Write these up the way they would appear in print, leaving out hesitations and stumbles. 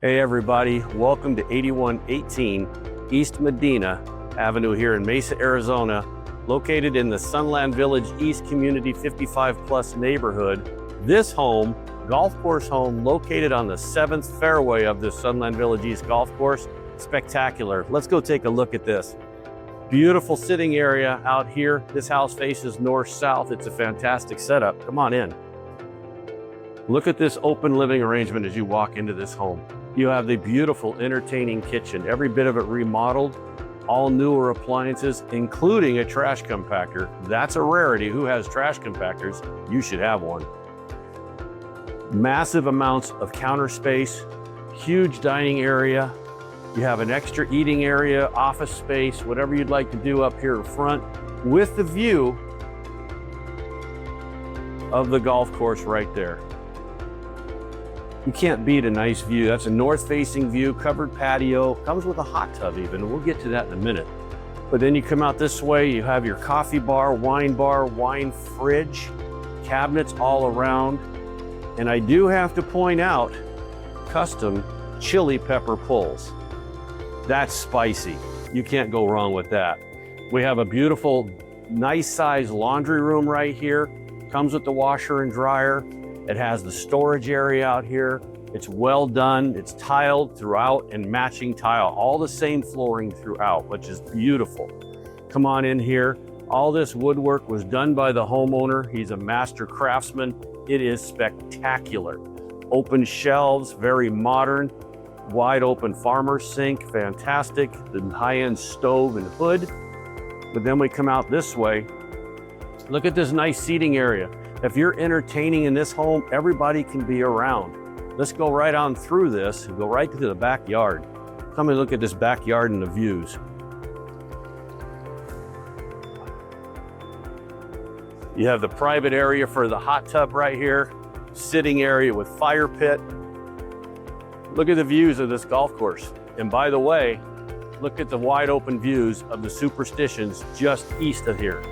Hey everybody, welcome to 8118 East Medina Avenue here in Mesa, Arizona, located in the Sunland Village East Community 55 Plus neighborhood. This home, golf course home, located on the 7th fairway of the Sunland Village East golf course. Spectacular. Let's go take a look at this. Beautiful sitting area out here. This house faces north-south. It's a fantastic setup. Come on in. Look at this open living arrangement as you walk into this home. You have the beautiful entertaining kitchen, every bit of it remodeled, all newer appliances, including a trash compactor. That's a rarity. Who has trash compactors? You should have one. Massive amounts of counter space, huge dining area. You have an extra eating area, office space, whatever you'd like to do up here in front, with the view of the golf course right there. You can't beat a nice view. That's a north-facing view, covered patio, comes with a hot tub even, and we'll get to that in a minute. But then you come out this way, you have your coffee bar, wine fridge, cabinets all around. And I do have to point out, custom chili pepper pulls. That's spicy. You can't go wrong with that. We have a beautiful, nice size laundry room right here. Comes with the washer and dryer. It has the storage area out here. It's well done. It's tiled throughout and matching tile, all the same flooring throughout, which is beautiful. Come on in here. All this woodwork was done by the homeowner. He's a master craftsman. It is spectacular. Open shelves, very modern, wide open farmer's sink, fantastic. The high-end stove and hood. But then we come out this way. Look at this nice seating area. If you're entertaining in this home, everybody can be around. Let's go right on through this and go right to the backyard. Come and look at this backyard and the views. You have the private area for the hot tub right here, sitting area with fire pit. Look at the views of this golf course. And by the way, look at the wide open views of the Superstitions just east of here.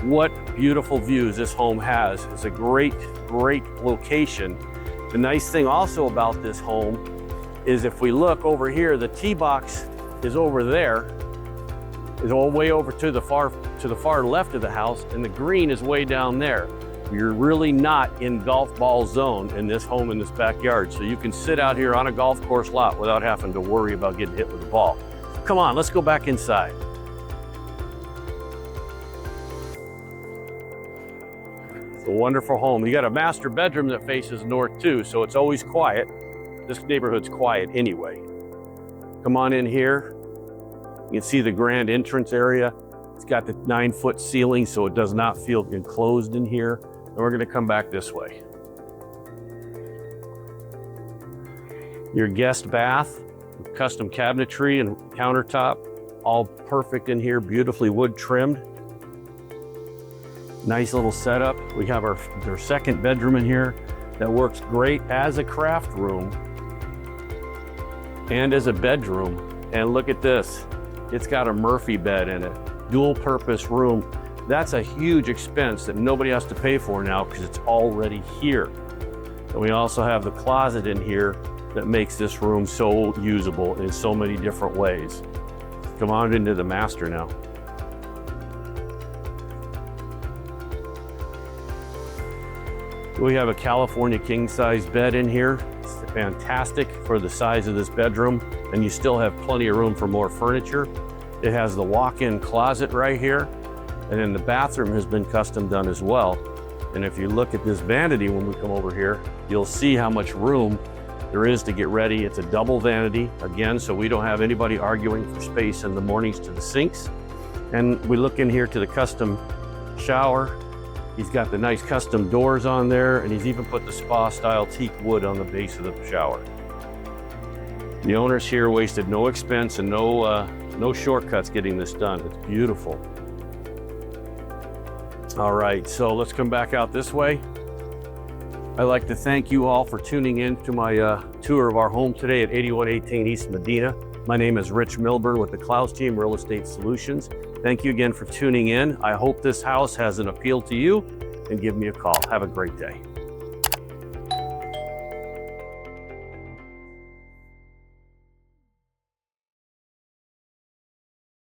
What beautiful views this home has. It's a great location. The nice thing also about this home is if we look over here, the tee box is over there, is all the way over to the far left of the house, and the green is way down there. You're really not in golf ball zone in this home in this backyard, so you can sit out here on a golf course lot without having to worry about getting hit with the ball. Come on, let's go back inside. It's a wonderful home. You got a master bedroom that faces north too, so it's always quiet. This neighborhood's quiet anyway. Come on in here. You can see the grand entrance area. It's got the 9-foot ceiling, so it does not feel enclosed in here. And we're gonna come back this way. Your guest bath, custom cabinetry and countertop, all perfect in here, beautifully wood trimmed. Nice little setup. We have our second bedroom in here that works great as a craft room and as a bedroom. And look at this. It's got a Murphy bed in it. Dual purpose room. That's a huge expense that nobody has to pay for now because it's already here. And we also have the closet in here that makes this room so usable in so many different ways. Come on into the master now. We have a California king-size bed in here. It's fantastic for the size of this bedroom, and you still have plenty of room for more furniture. It has the walk-in closet right here, and then the bathroom has been custom done as well. And if you look at this vanity when we come over here, you'll see how much room there is to get ready. It's a double vanity, again, so we don't have anybody arguing for space in the mornings to the sinks. And we look in here to the custom shower. He's got the nice custom doors on there, and he's even put the spa-style teak wood on the base of the shower. The owners here wasted no expense and no shortcuts getting this done. It's beautiful. All right, so let's come back out this way. I'd like to thank you all for tuning in to my tour of our home today at 8118 East Medina. My name is Rich Milburn with the Klaus Team Real Estate Solutions. Thank you again for tuning in. I hope this house has an appeal to you, and give me a call. Have a great day.